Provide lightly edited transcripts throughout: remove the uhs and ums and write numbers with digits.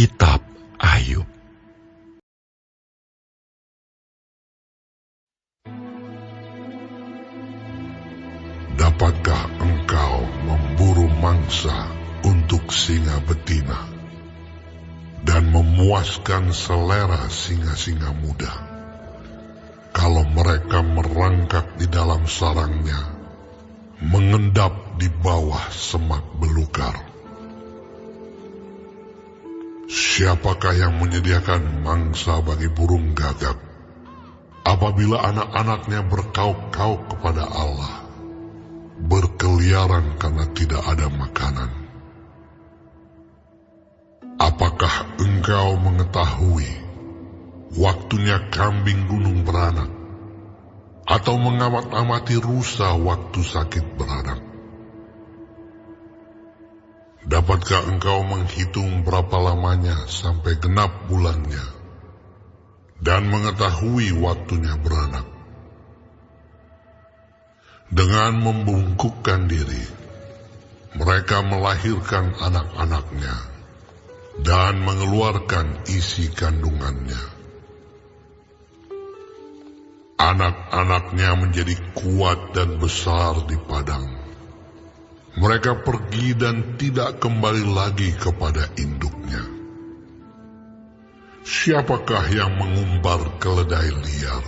Kitab Ayub. Dapatkah engkau memburu mangsa untuk singa betina dan memuaskan selera singa-singa muda? Kalau mereka merangkak di dalam sarangnya, mengendap di bawah semak belukar. Siapakah yang menyediakan mangsa bagi burung gagak apabila anak-anaknya berkauk-kauk kepada Allah, berkeliaran karena tidak ada makanan? Apakah engkau mengetahui waktunya kambing gunung beranak, atau mengamat-amati rusa waktu sakit beranak? Dapatkah engkau menghitung berapa lamanya sampai genap bulannya, dan mengetahui waktunya beranak? Dengan membungkukkan diri, mereka melahirkan anak-anaknya dan mengeluarkan isi kandungannya. Anak-anaknya menjadi kuat dan besar di padang. Mereka pergi dan tidak kembali lagi kepada induknya. Siapakah yang mengumbar keledai liar?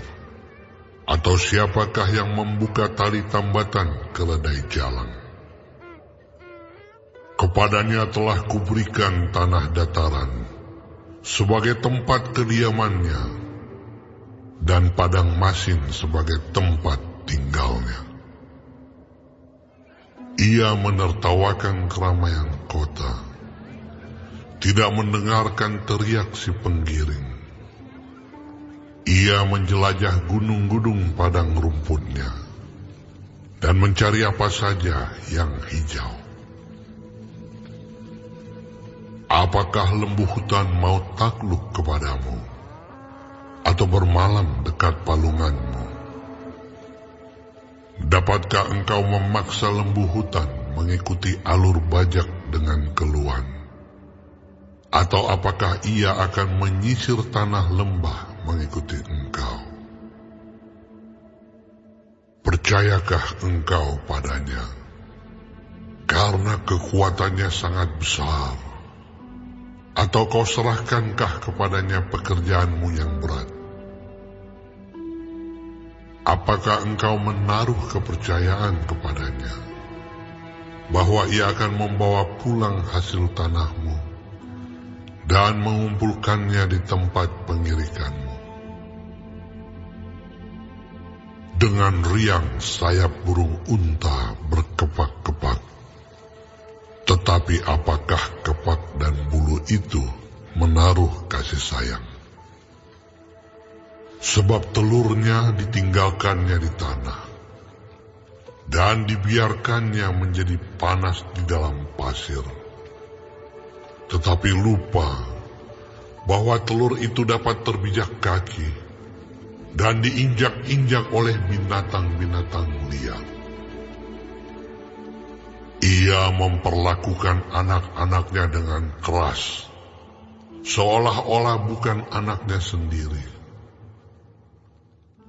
Atau siapakah yang membuka tali tambatan keledai jalang? Kepadanya telah kuberikan tanah dataran sebagai tempat kediamannya, dan padang masin sebagai tempat tinggalnya. Ia menertawakan keramaian kota, tidak mendengarkan teriak si penggiring. Ia menjelajah gunung-gunung padang rumputnya, dan mencari apa saja yang hijau. Apakah lembu hutan mau takluk kepadamu, atau bermalam dekat palunganmu? Dapatkah engkau memaksa lembu hutan mengikuti alur bajak dengan keluhan? Atau apakah ia akan menyisir tanah lembah mengikuti engkau? Percayakah engkau padanya, karena kekuatannya sangat besar? Atau kau serahkankah kepadanya pekerjaanmu yang berat? Apakah engkau menaruh kepercayaan kepadanya, bahwa ia akan membawa pulang hasil tanahmu dan mengumpulkannya di tempat pengirikanmu? Dengan riang sayap burung unta berkepak-kepak, tetapi apakah kepak dan bulu itu menaruh kasih sayang? Sebab telurnya ditinggalkannya di tanah, dan dibiarkannya menjadi panas di dalam pasir. Tetapi lupa bahwa telur itu dapat terbijak kaki dan diinjak-injak oleh binatang-binatang liar. Ia memperlakukan anak-anaknya dengan keras, seolah-olah bukan anaknya sendiri.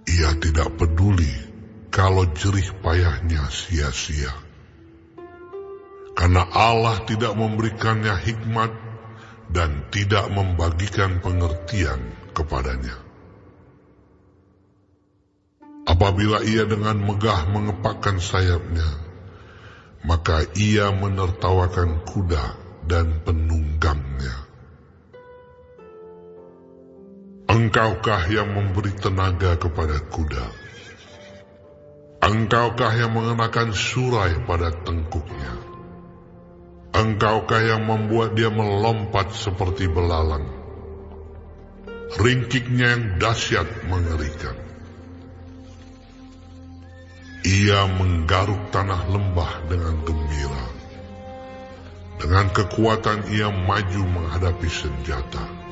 Ia tidak peduli kalau jerih payahnya sia-sia, karena Allah tidak memberikannya hikmat dan tidak membagikan pengertian kepadanya. Apabila ia dengan megah mengepakkan sayapnya, maka ia menertawakan kuda dan penunggangnya. Engkaukah yang memberi tenaga kepada kuda? Engkaukah yang mengenakan surai pada tengkuknya? Engkaukah yang membuat dia melompat seperti belalang? Ringkiknya yang dahsyat mengerikan. Ia menggaruk tanah lembah dengan gembira. Dengan kekuatan ia maju menghadapi senjata.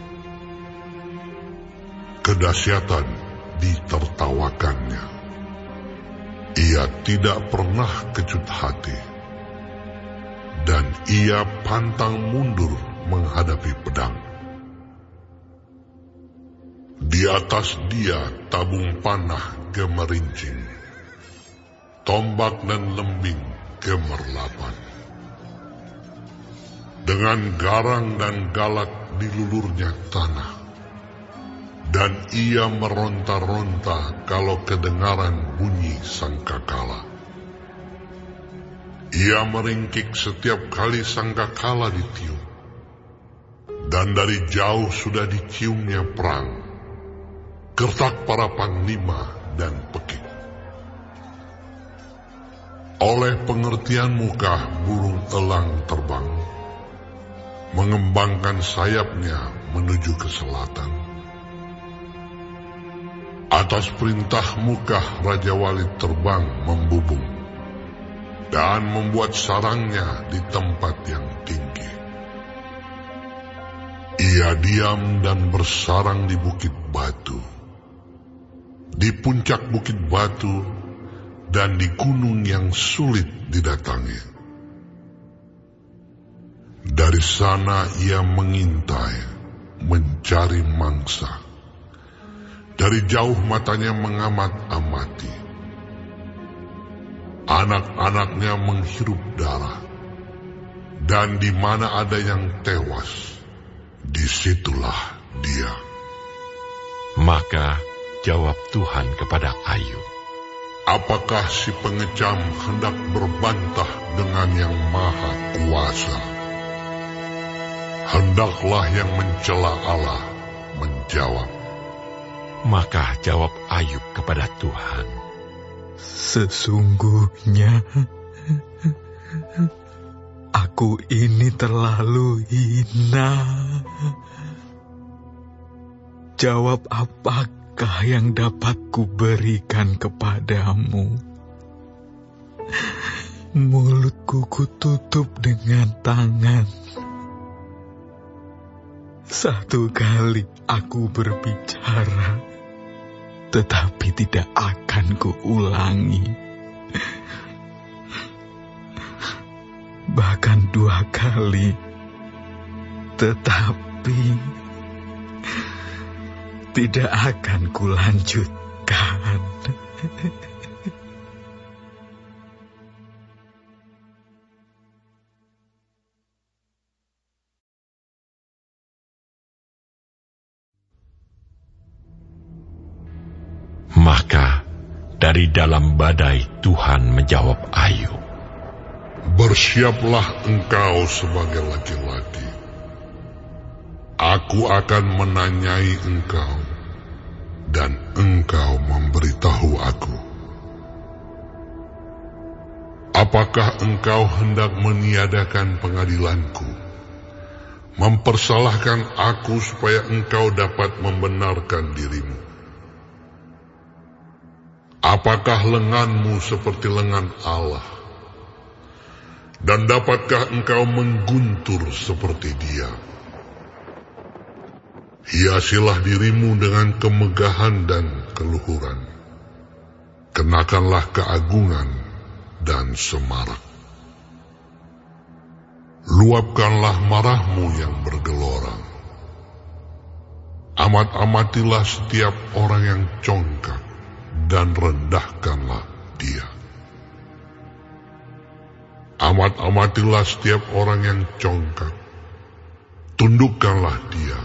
Kedahsyatan ditertawakannya. Ia tidak pernah kecut hati, dan ia pantang mundur menghadapi pedang. Di atas dia tabung panah gemerincing, tombak dan lembing gemerlapan. Dengan garang dan galak dilulurnya tanah, dan ia meronta-ronta kalau kedengaran bunyi sangkakala. Ia meringkik setiap kali sangkakala ditiup, dan dari jauh sudah diciumnya perang, gertak para panglima dan pekik. Oleh pengertian muka burung elang terbang, mengembangkan sayapnya menuju ke selatan. Atas perintah muka Raja Walid terbang membubung dan membuat sarangnya di tempat yang tinggi. Ia diam dan bersarang di bukit batu, di puncak bukit batu, dan di gunung yang sulit didatangi. Dari sana ia mengintai, mencari mangsa. Dari jauh matanya mengamat-amati. Anak-anaknya menghirup darah, dan di mana ada yang tewas, disitulah dia. Maka jawab Tuhan kepada Ayub, apakah si pengecam hendak berbantah dengan yang maha kuasa? Hendaklah yang mencela Allah menjawab. Maka jawab Ayub kepada Tuhan, sesungguhnya aku ini terlalu hina. Jawab apakah yang dapat kuberikan kepadamu? Mulutku kututup dengan tangan. Satu kali aku berbicara, tetapi tidak akan kuulangi. Bahkan 2 kali, tetapi tidak akan kulanjutkan. Maka dari dalam badai Tuhan menjawab Ayub, bersiaplah engkau sebagai laki-laki. Aku akan menanyai engkau, dan engkau memberitahu aku. Apakah engkau hendak meniadakan pengadilanku, mempersalahkan aku supaya engkau dapat membenarkan dirimu? Apakah lenganmu seperti lengan Allah? Dan dapatkah engkau mengguntur seperti dia? Hiasilah dirimu dengan kemegahan dan keluhuran. Kenakanlah keagungan dan semarak. Luapkanlah marahmu yang bergelora. Amat-amatilah setiap orang yang congkak, dan rendahkanlah dia. Amat-amatilah setiap orang yang congkak, tundukkanlah dia,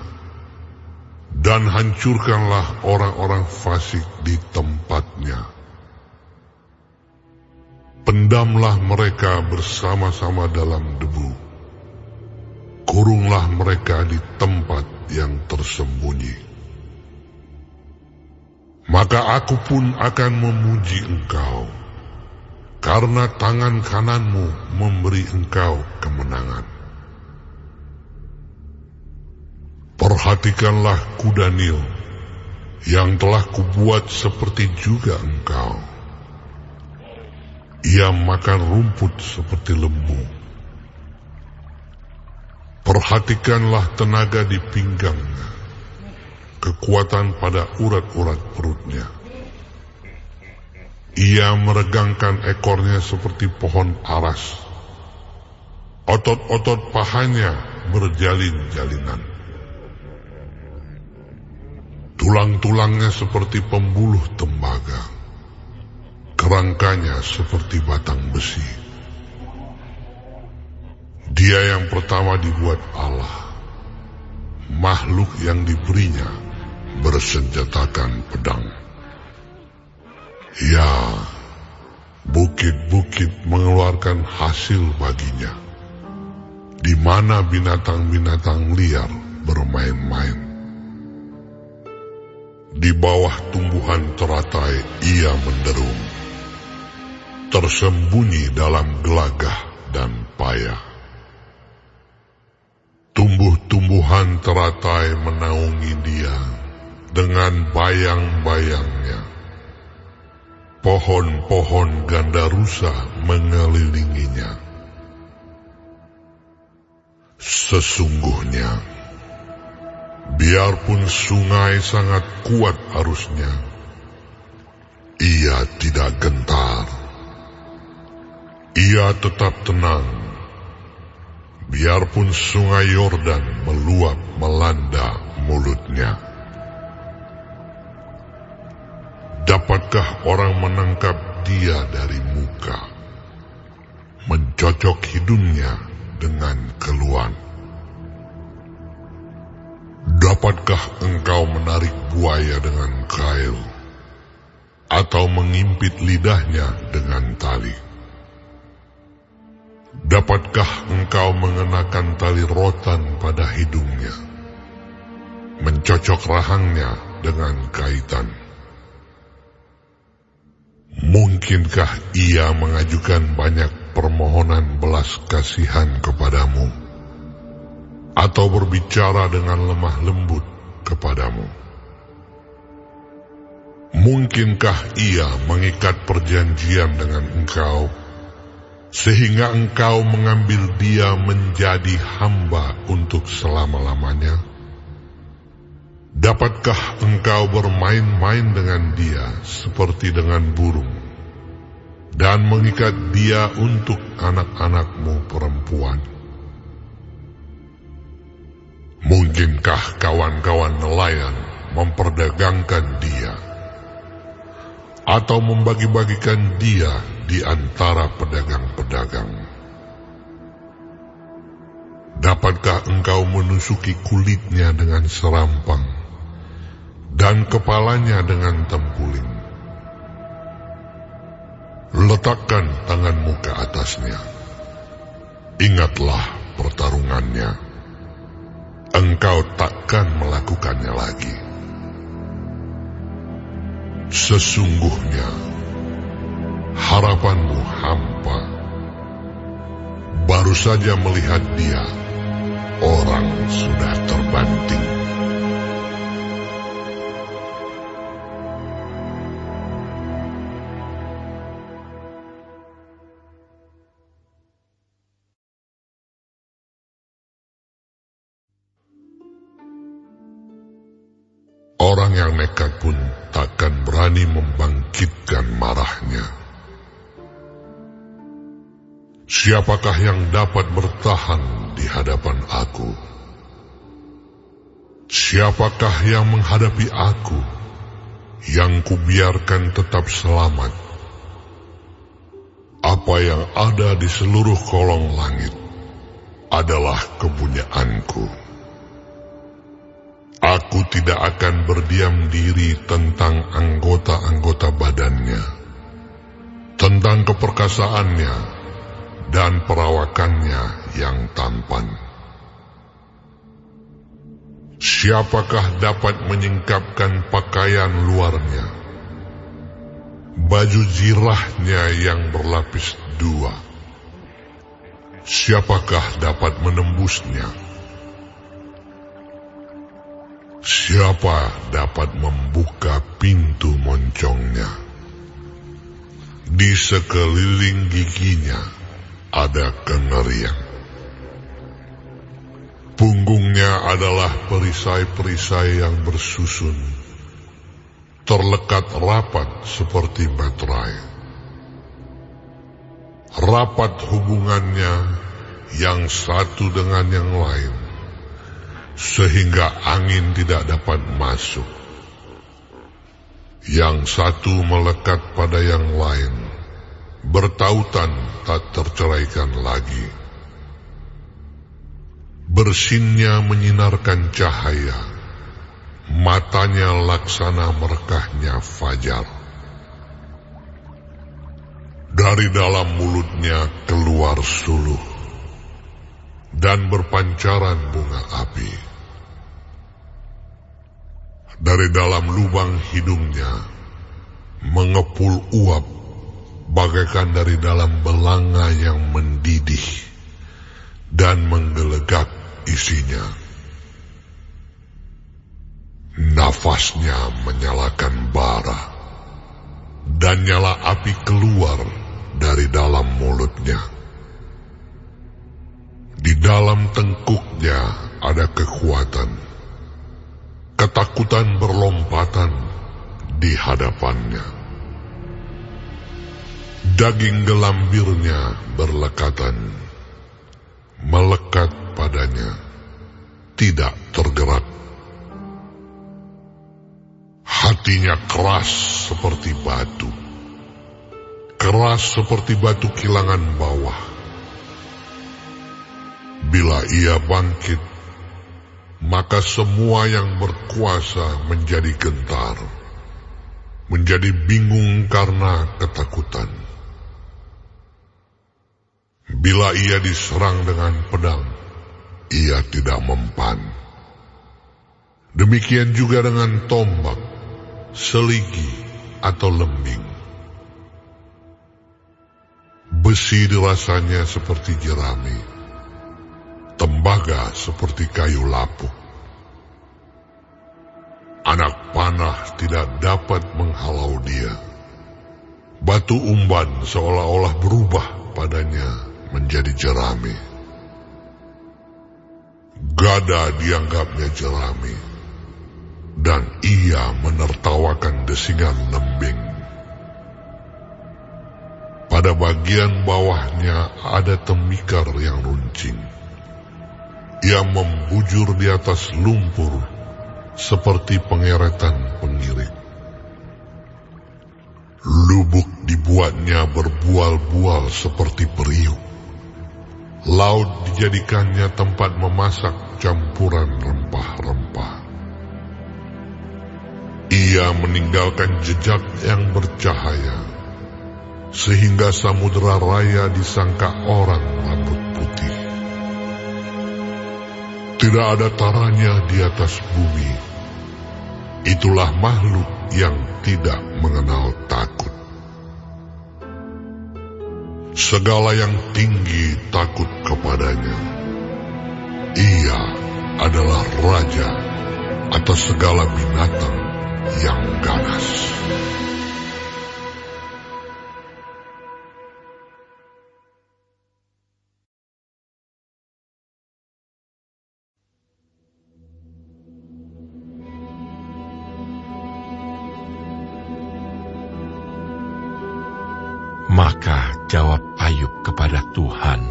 dan hancurkanlah orang-orang fasik di tempatnya. Pendamlah mereka bersama-sama dalam debu, kurunglah mereka di tempat yang tersembunyi. Maka aku pun akan memuji engkau, karena tangan kananmu memberi engkau kemenangan. Perhatikanlah kuda Nil, yang telah kubuat seperti juga engkau. Ia makan rumput seperti lembu. Perhatikanlah tenaga di pinggangnya, kekuatan pada urat-urat perutnya. Ia meregangkan ekornya seperti pohon aras. Otot-otot pahanya berjalin-jalinan. Tulang-tulangnya seperti pembuluh tembaga, kerangkanya seperti batang besi. Dia yang pertama dibuat Allah, makhluk yang diberinya bersenjatakan pedang. Ya, bukit-bukit mengeluarkan hasil baginya, di mana binatang-binatang liar bermain-main. Di bawah tumbuhan teratai ia menderum, tersembunyi dalam gelagah dan payah. Tumbuh-tumbuhan teratai menaungi dia dengan bayang-bayangnya. Pohon-pohon gandarusa mengelilinginya. Sesungguhnya, biarpun sungai sangat kuat arusnya, ia tidak gentar. Ia tetap tenang. Biarpun sungai Yordan meluap melanda mulutnya. Dapatkah orang menangkap dia dari muka, mencocok hidungnya dengan keluhan? Dapatkah engkau menarik buaya dengan kail, atau mengimpit lidahnya dengan tali? Dapatkah engkau mengenakan tali rotan pada hidungnya, mencocok rahangnya dengan kaitan? Mungkinkah ia mengajukan banyak permohonan belas kasihan kepadamu, atau berbicara dengan lemah lembut kepadamu? Mungkinkah ia mengikat perjanjian dengan engkau, sehingga engkau mengambil dia menjadi hamba untuk selama-lamanya? Dapatkah engkau bermain-main dengan dia seperti dengan burung, dan mengikat dia untuk anak-anakmu perempuan? Mungkinkah kawan-kawan nelayan memperdagangkan dia, atau membagi-bagikan dia di antara pedagang-pedagang? Dapatkah engkau menusuki kulitnya dengan serampang, dan kepalanya dengan tempuling? Letakkan tanganmu ke atasnya. Ingatlah pertarungannya. Engkau takkan melakukannya lagi. Sesungguhnya harapanmu hampa. Baru saja melihat dia, orang sudah terbanting. Orang yang nekat pun takkan berani membangkitkan marahnya. Siapakah yang dapat bertahan di hadapan aku? Siapakah yang menghadapi aku, yang kubiarkan tetap selamat? Apa yang ada di seluruh kolong langit adalah kepunyaanku. Aku tidak akan berdiam diri tentang anggota-anggota badannya, tentang keperkasaannya dan perawakannya yang tampan. Siapakah dapat menyingkapkan pakaian luarnya, baju zirahnya yang berlapis dua? Siapakah dapat menembusnya? Siapa dapat membuka pintu moncongnya? Di sekeliling giginya ada kengerian. Punggungnya adalah perisai-perisai yang bersusun, terlekat rapat seperti materai. Rapat hubungannya yang satu dengan yang lain, sehingga angin tidak dapat masuk Yang satu melekat pada yang lain, bertautan tak terceraikan lagi. Bersinnya menyinarkan cahaya, matanya laksana merkahnya fajar. Dari dalam mulutnya keluar suluh, dan berpancaran bunga api. Dari dalam lubang hidungnya mengepul uap, bagaikan dari dalam belanga yang mendidih dan menggelegak isinya. Nafasnya menyalakan bara, dan nyala api keluar dari dalam mulutnya. Di dalam tengkuknya ada kekuatan. Ketakutan berlompatan di hadapannya. Daging gelambirnya berlekatan, melekat padanya, tidak tergerak. Hatinya keras seperti batu, keras seperti batu kilangan bawah. Bila ia bangkit, maka semua yang berkuasa menjadi gentar, menjadi bingung karena ketakutan. Bila ia diserang dengan pedang, ia tidak mempan. Demikian juga dengan tombak, seligi, atau lembing. Besi dirasanya seperti jerami, tembaga seperti kayu lapuk. Anak panah tidak dapat menghalau dia. Batu umban seolah-olah berubah padanya menjadi jerami. Gada dianggapnya jerami, dan ia menertawakan desingan lembing. Pada bagian bawahnya ada tembikar yang runcing. Ia membujur di atas lumpur seperti pengeretan pengirik. Lubuk dibuatnya berbual-bual seperti periuk. Laut dijadikannya tempat memasak campuran rempah-rempah. Ia meninggalkan jejak yang bercahaya, sehingga samudera raya disangka orang rambut putih. Tidak ada taranya di atas bumi. Itulah makhluk yang tidak mengenal takut. Segala yang tinggi takut kepadanya. Ia adalah raja atas segala binatang yang ganas. Maka jawab Ayub kepada Tuhan,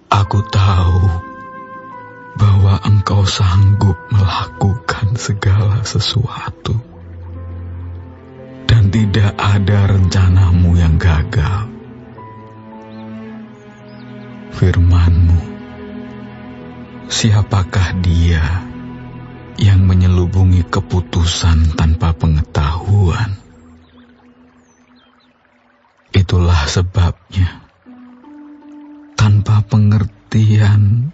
Aku tahu bahwa Engkau sanggup melakukan segala sesuatu, dan tidak ada rencanamu yang gagal. Firman-Mu, siapakah dia yang menyelubungi keputusan tanpa pengetahuan? Itulah sebabnya, tanpa pengertian,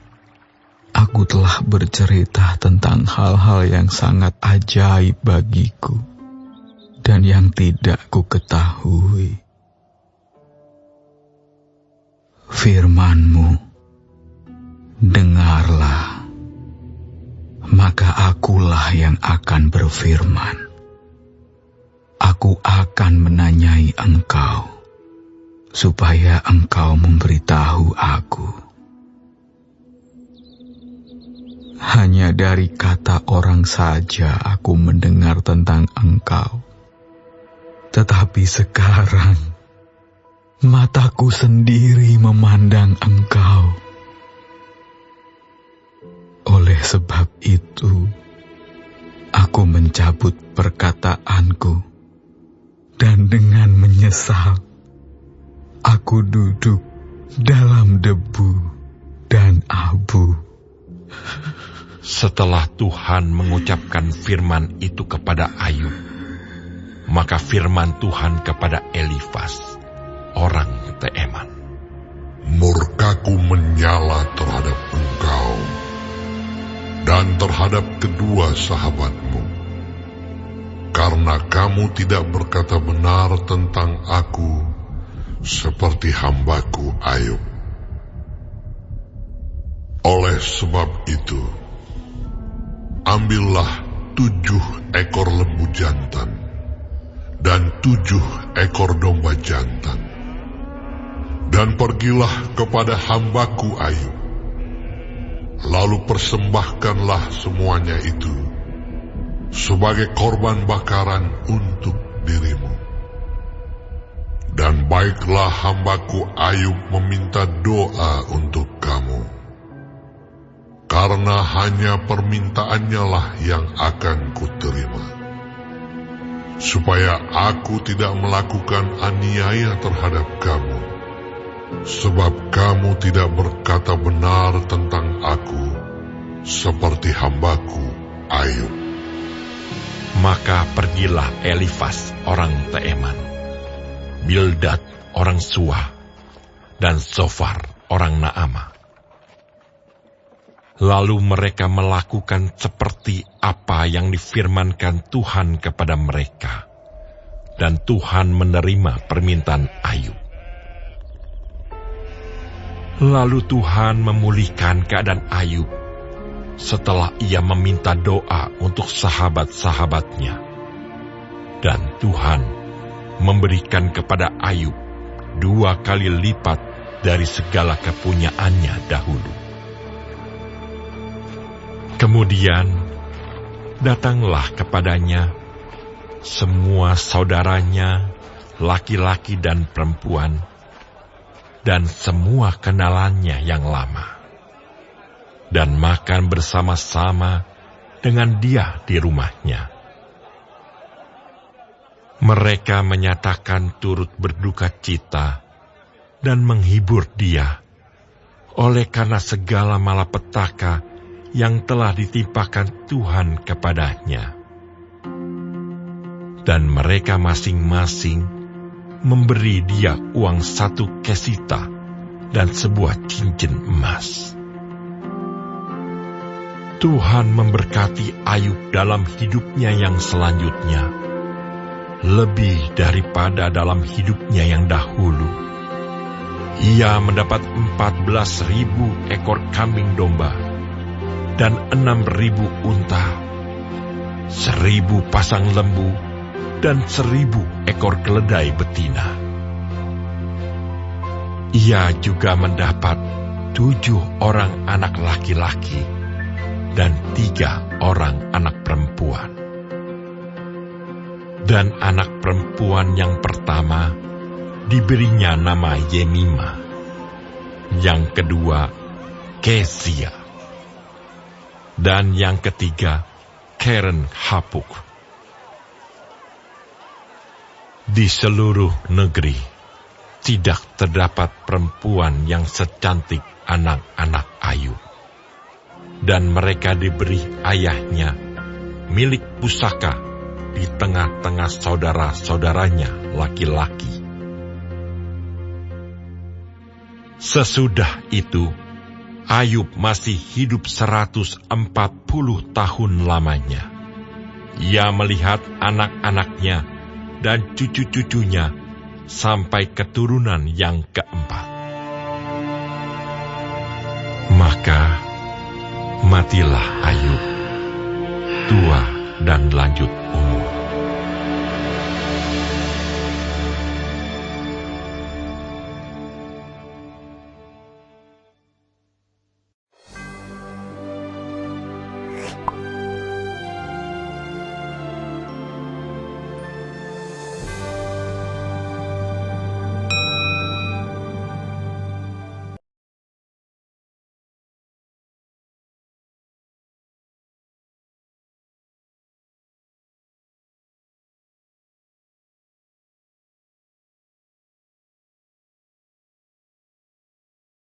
aku telah bercerita tentang hal-hal yang sangat ajaib bagiku dan yang tidak ku ketahui. Firman-Mu, dengarlah, maka akulah yang akan berfirman. Aku akan menanyai Engkau, supaya Engkau memberitahu aku. Hanya dari kata orang saja aku mendengar tentang Engkau. Tetapi sekarang, mataku sendiri memandang Engkau. Oleh sebab itu, Aku mencabut perkataanku, dan dengan menyesal, aku duduk dalam debu dan abu. Setelah Tuhan mengucapkan firman itu kepada Ayub, maka firman Tuhan kepada Elifas, orang Teeman. Murkaku menyala terhadap engkau dan terhadap kedua sahabatmu, karena kamu tidak berkata benar tentang aku seperti hambaku Ayub. Oleh sebab itu, ambillah 7 ekor lembu jantan dan 7 ekor domba jantan, dan pergilah kepada hambaku Ayub. Lalu persembahkanlah semuanya itu sebagai korban bakaran untuk dirimu. Dan baiklah hambaku Ayub meminta doa untuk kamu, karena hanya permintaannya lah yang akan kuterima, supaya aku tidak melakukan aniaya terhadap kamu, sebab kamu tidak berkata benar tentang aku seperti hambaku Ayub. Maka pergilah Elifas orang Teeman, Bildad orang Suah, dan Zofar orang Naamah. Lalu mereka melakukan seperti apa yang difirmankan Tuhan kepada mereka, dan Tuhan menerima permintaan Ayub. Lalu Tuhan memulihkan keadaan Ayub setelah ia meminta doa untuk sahabat-sahabatnya. Dan Tuhan memberikan kepada Ayub 2 kali lipat dari segala kepunyaannya dahulu. Kemudian datanglah kepadanya semua saudaranya, laki-laki dan perempuan, dan semua kenalannya yang lama, dan makan bersama-sama dengan dia di rumahnya. Mereka menyatakan turut berduka cita dan menghibur dia oleh karena segala malapetaka yang telah ditimpakan Tuhan kepadanya. Dan mereka masing-masing memberi dia uang 1 kesita dan sebuah cincin emas. Tuhan memberkati Ayub dalam hidupnya yang selanjutnya, lebih daripada dalam hidupnya yang dahulu. Ia mendapat 14.000 ekor kambing domba, dan 6.000 unta, 1.000 pasang lembu, dan 1.000 ekor keledai betina. Ia juga mendapat 7 orang anak laki-laki dan 3 orang anak perempuan. Dan anak perempuan yang pertama diberinya nama Yemima, yang kedua Kezia, dan yang ketiga Keren Hapuk. Di seluruh negeri tidak terdapat perempuan yang secantik anak-anak Ayub, dan mereka diberi ayahnya milik pusaka di tengah-tengah saudara-saudaranya laki-laki. Sesudah itu, Ayub masih hidup 140 tahun lamanya. Ia melihat anak-anaknya dan cucu-cucunya sampai keturunan yang keempat. Maka matilah Ayub, tua dan lanjut umur.